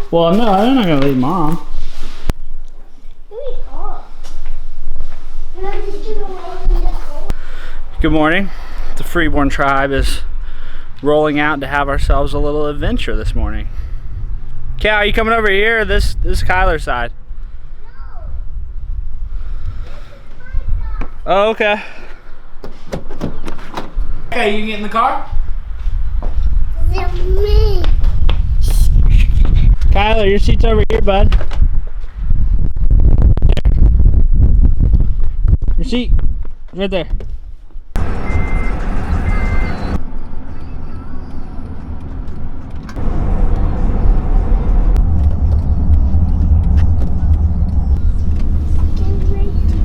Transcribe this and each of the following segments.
Well, no, I'm not gonna leave Mom. Good morning. The Freeborn tribe is rolling out to have ourselves a little adventure this morning. Cal, are you coming over here? This is Kyler's side. Oh, okay. Okay, you get in the car? Me. Kyler, your seat's over here, bud. Your seat, right there.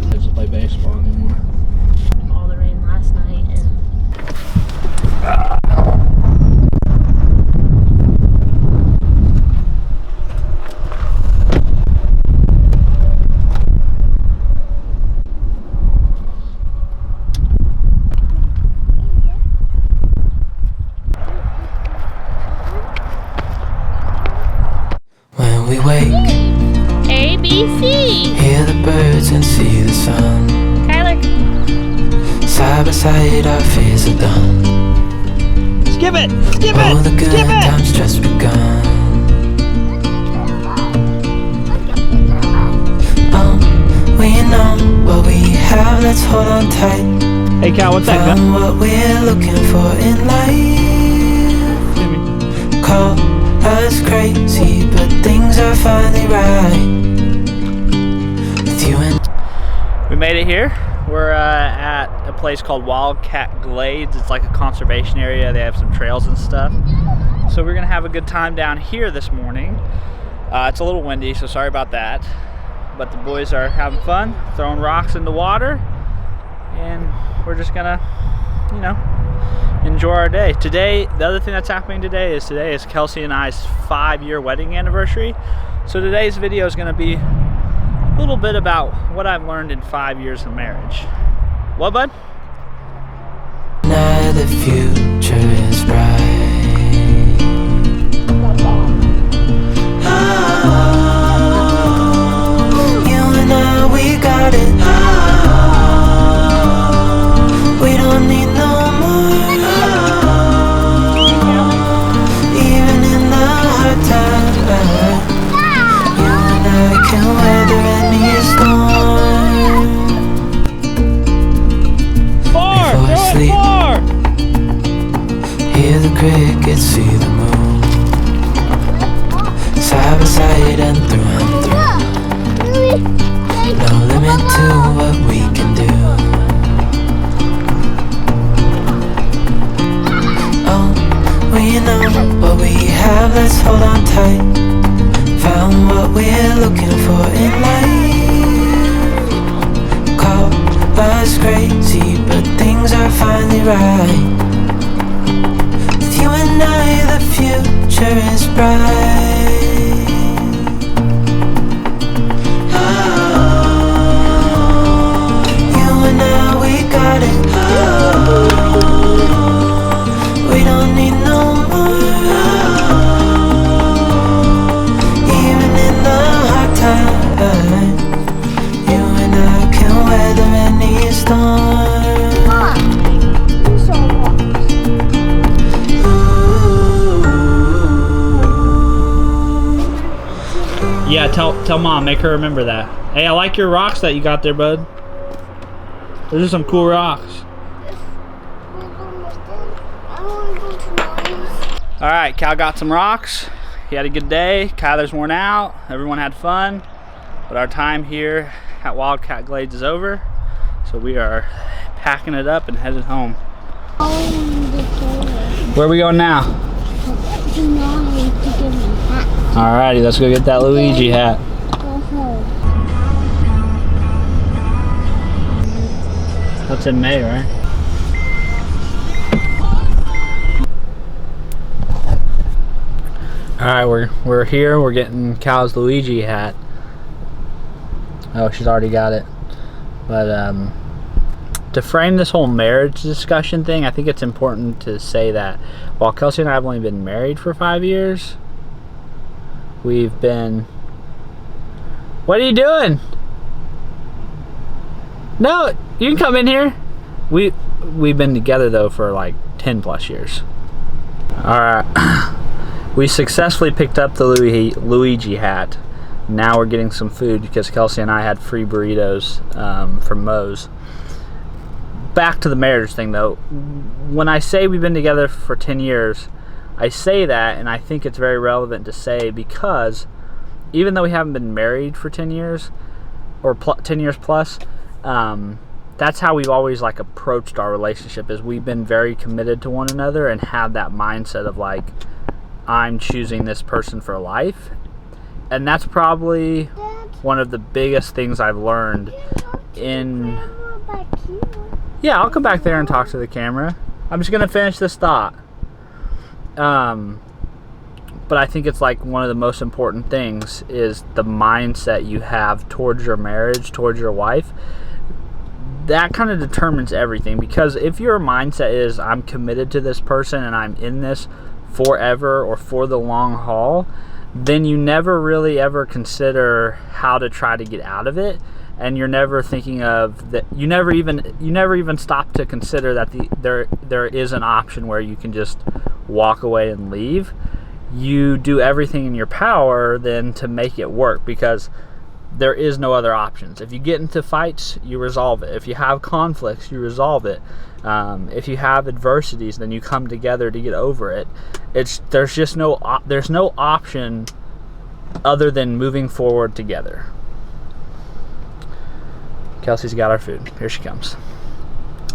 Doesn't play baseball anymore. All the rain last night and when we wake, A, B, C. hear the birds and see the sun. Kyler. Side by side our fears are done. Skip it! Skip All it! the good Skip it! times just begun. We know what we have, let's hold on tight. Hey Cal, what's that gun? Found what we're looking for in life. Call us crazy, but things are finally right. With you and We made it here. We're at a place called Wildcat Glades. It's like a conservation area. They have some trails and stuff. So we're gonna have a good time down here this morning. It's a little windy, so sorry about that. But the boys are having fun, throwing rocks in the water, and we're just gonna, you know, enjoy our day. Today, the other thing that's happening today is Kelsey and I's 5-year wedding anniversary. So today's video is gonna be a little bit about what I've learned in 5 years of marriage. What, bud? now the future is bright. You and I, we got it. We don't need no more. Even in the hard times, you and I can weather any storm. Far! Before I Throw it sleep. far! Hear the crickets, see the moon. Side by side and through and through. No limit to what we can do. Oh, we know what we have, let's hold on tight. Found what we're looking for in life. Call us crazy, but things are finally right. With you and I, the future is bright. You and I, we got it. We don't need no more. Even in the hard times, you and I can weather any storm. Yeah, tell Mom, make her remember that. Hey, I like your rocks that you got there, bud. Those are some cool rocks. Alright, Cal got some rocks. He had a good day. Kyler's worn out. Everyone had fun. But our time here at Wildcat Glades is over. So we are packing it up and headed home. Where are we going now? Alrighty, let's go get that Luigi hat. That's in May, right? Alright, we're here. We're getting Cal's Luigi hat. Oh, she's already got it. But to frame this whole marriage discussion thing, I think it's important to say that while Kelsey and I have only been married for 5 years, we've been... What are you doing? No, you can come in here. We've been together though for like 10 plus years. Alright. We successfully picked up the Luigi hat. Now we're getting some food because Kelsey and I had free burritos from Moe's. Back to the marriage thing though. When I say we've been together for 10 years, I say that, and I think it's very relevant to say because even though we haven't been married for 10 years, or 10 years plus, that's how we've always like approached our relationship, is we've been very committed to one another and have that mindset of like, I'm choosing this person for life. And that's probably one of the biggest things I've learned in... Yeah, I'll come back there and talk to the camera. I'm just gonna finish this thought. But I think it's like one of the most important things is the mindset you have towards your marriage, towards your wife. That kind of determines everything, because if your mindset is I'm committed to this person and I'm in this forever or for the long haul, then you never really ever consider how to try to get out of it, and you're never thinking of that. You never even stop to consider that there is an option where you can just walk away and leave. You do everything in your power then to make it work, because there is no other options. If you get into fights, you resolve it. If you have conflicts, you resolve it. If you have adversities, then you come together to get over it. There's no option other than moving forward together. Kelsey's got our food. Here she comes.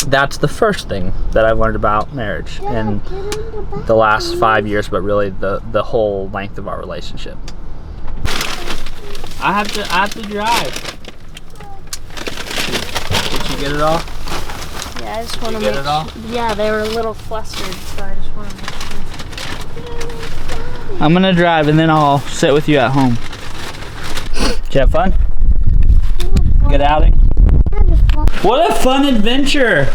That's the first thing that I've learned about marriage in the last 5 years, but really the whole length of our relationship. I have to drive. Did you get it all? Yeah, I just want to get it all? Yeah, they were a little flustered, so I just want to make sure. I'm gonna drive and then I'll sit with you at home. Did you have fun? Good outing? What a fun adventure!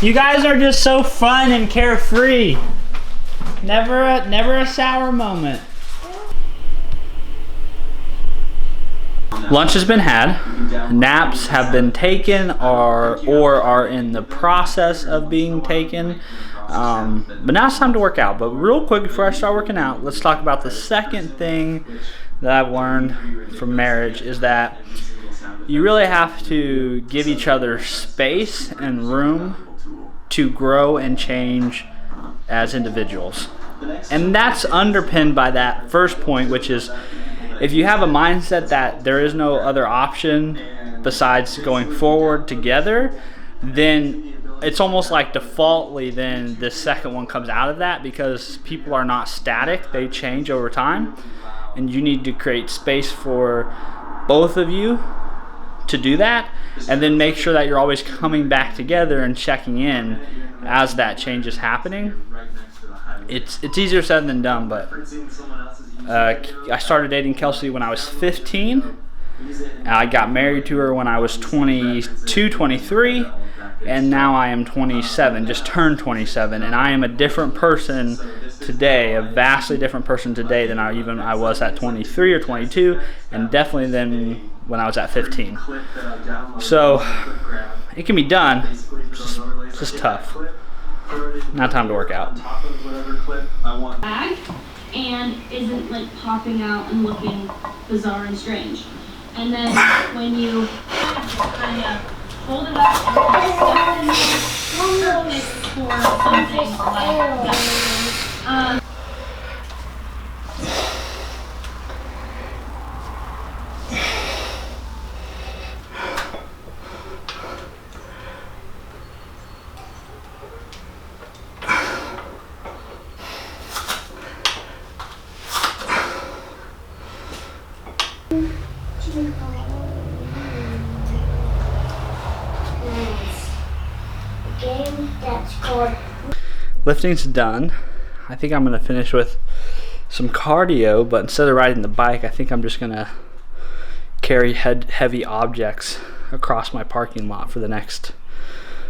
You guys are just so fun and carefree. Never a sour moment. Lunch has been had. Naps have been taken or are in the process of being taken. But now it's time to work out. But real quick before I start working out, let's talk about the second thing that I've learned from marriage, is that you really have to give each other space and room to grow and change as individuals. And that's underpinned by that first point, which is if you have a mindset that there is no other option besides going forward together, then it's almost like defaultly then the second one comes out of that, because people are not static, they change over time, and you need to create space for both of you to do that, and then make sure that you're always coming back together and checking in as that change is happening. It's easier said than done, but I started dating Kelsey when I was 15. I got married to her when I was 22, 23, and now I am 27, just turned 27, and I am a different person today, a vastly different person today than I was at 23 or 22, and definitely than when I was at 15. So it can be done, it's just tough. Now time to work out. Bag and isn't like popping out and looking bizarre and strange. And then when you kind of hold it up and stuff in there, for something like that. Lifting's done. I think I'm gonna finish with some cardio, but instead of riding the bike, I think I'm just gonna carry heavy objects across my parking lot for the next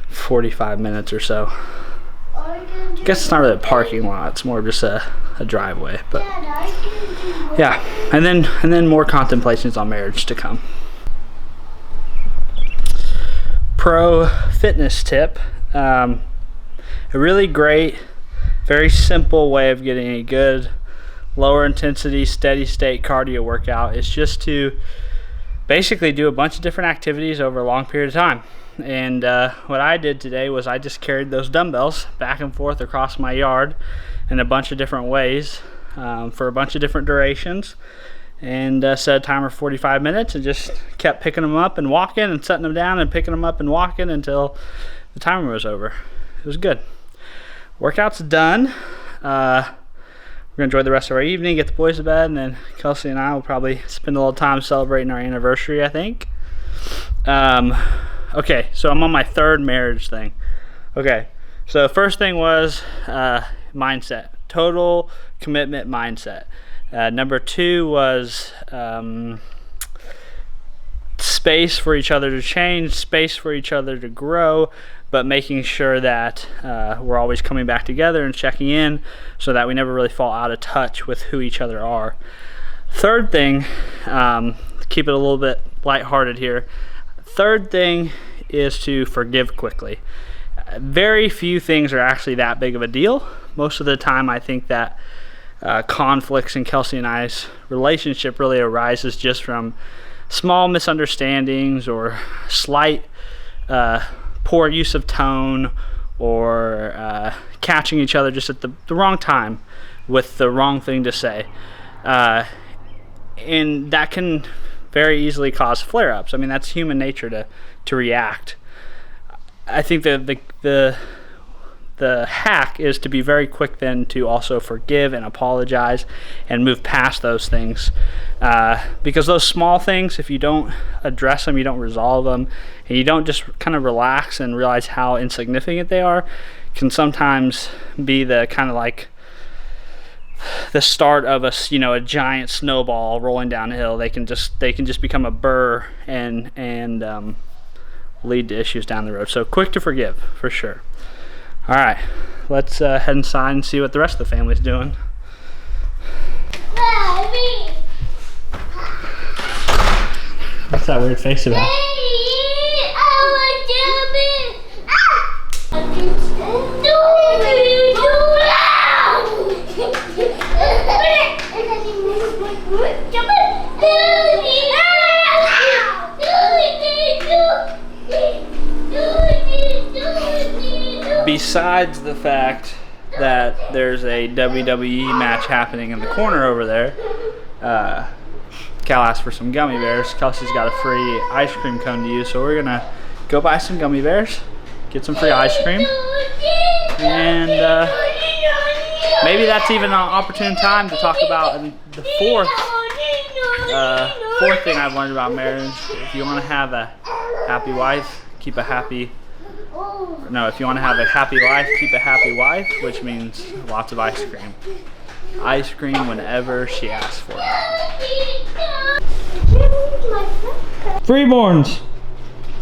45 minutes or so. I guess it's not really a parking lot, it's more of just a driveway, but yeah. And then more contemplations on marriage to come. Pro fitness tip. A really great, very simple way of getting a good lower intensity, steady state cardio workout is just to basically do a bunch of different activities over a long period of time. And what I did today was I just carried those dumbbells back and forth across my yard in a bunch of different ways for a bunch of different durations, and set a timer 45 minutes and just kept picking them up and walking and setting them down and picking them up and walking until the timer was over. It was good. Workout's done. We're gonna enjoy the rest of our evening, get the boys to bed, and then Kelsey and I will probably spend a little time celebrating our anniversary, I think. Okay, so I'm on my third marriage thing. Okay, so the first thing was mindset, total commitment mindset. Number 2 was space for each other to change, space for each other to grow, but making sure that we're always coming back together and checking in so that we never really fall out of touch with who each other are. Third thing, keep it a little bit lighthearted here. Third thing is to forgive quickly. Very few things are actually that big of a deal. Most of the time I think that conflicts in Kelsey and I's relationship really arises just from small misunderstandings or slight poor use of tone, or catching each other just at the wrong time with the wrong thing to say. And that can very easily cause flare-ups. I mean, that's human nature to react. I think the hack is to be very quick then to also forgive and apologize and move past those things, because those small things, if you don't address them, you don't resolve them, and you don't just kind of relax and realize how insignificant they are, can sometimes be the kind of like the start of a giant snowball rolling downhill. They can just become a burr and lead to issues down the road. So quick to forgive for sure. All right, let's head inside and see what the rest of the family's doing. What's that weird face about? Besides the fact that there's a WWE match happening in the corner over there, Cal asked for some gummy bears. Kelsey's got a free ice cream cone to use, so we're gonna go buy some gummy bears, get some free ice cream, and maybe that's even an opportune time to talk about the fourth thing I've learned about marriage. If you want to have a happy wife, keep a happy if you want to have a happy life, keep a happy wife, which means lots of ice cream. Ice cream whenever she asks for it. Freeborns,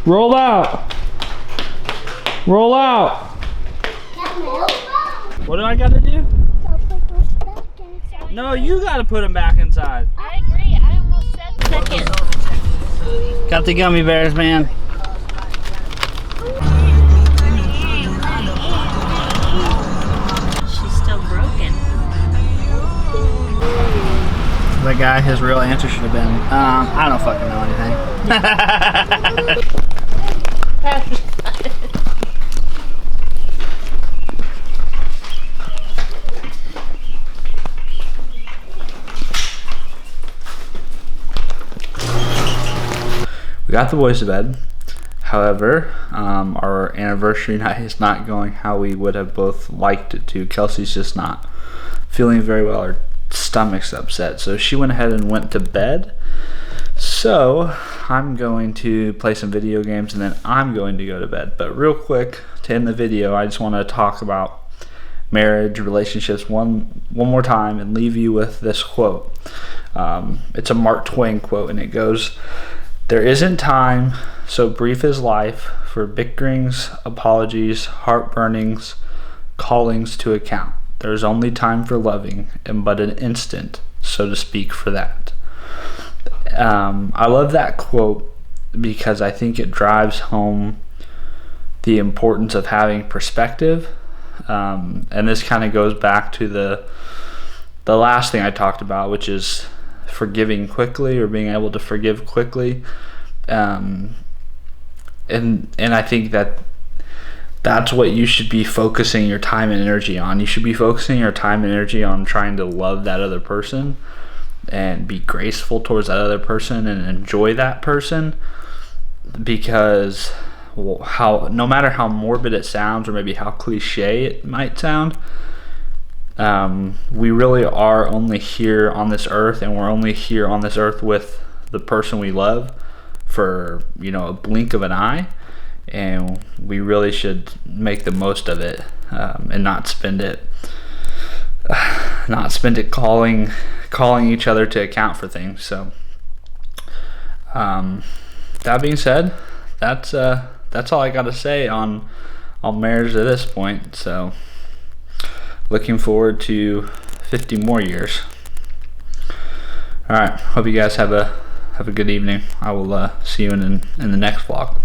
roll out. Roll out. What do I got to do? No, you got to put them back inside. I agree. I almost said second. Got the gummy bears, man. The guy, his real answer should have been, I don't fucking know anything. We got the boys to bed. However, our anniversary night is not going how we would have both liked it to. Kelsey's just not feeling very well. Her stomach's upset, so she went ahead and went to bed. So I'm going to play some video games and then I'm going to go to bed. But real quick, to end the video, I just want to talk about marriage, relationships one more time and leave you with this quote. It's a Mark Twain quote, and it goes, "There isn't time, so brief is life, for bickerings, apologies, heartburnings, callings to account. There's only time for loving, and but an instant, so to speak, for that." I love that quote because I think it drives home the importance of having perspective. And this kind of goes back to the last thing I talked about, which is forgiving quickly, or being able to forgive quickly. And I think that's what you should be focusing your time and energy on. You should be focusing your time and energy on trying to love that other person and be graceful towards that other person and enjoy that person, because no matter how morbid it sounds, or maybe how cliche it might sound, we really are only here on this earth, and we're only here on this earth with the person we love for, a blink of an eye, and we really should make the most of it, and not spend it calling each other to account for things. So that being said, that's all I got to say on marriage at this point. So looking forward to 50 more years. All right, hope you guys have a good evening. I will see you in the next vlog.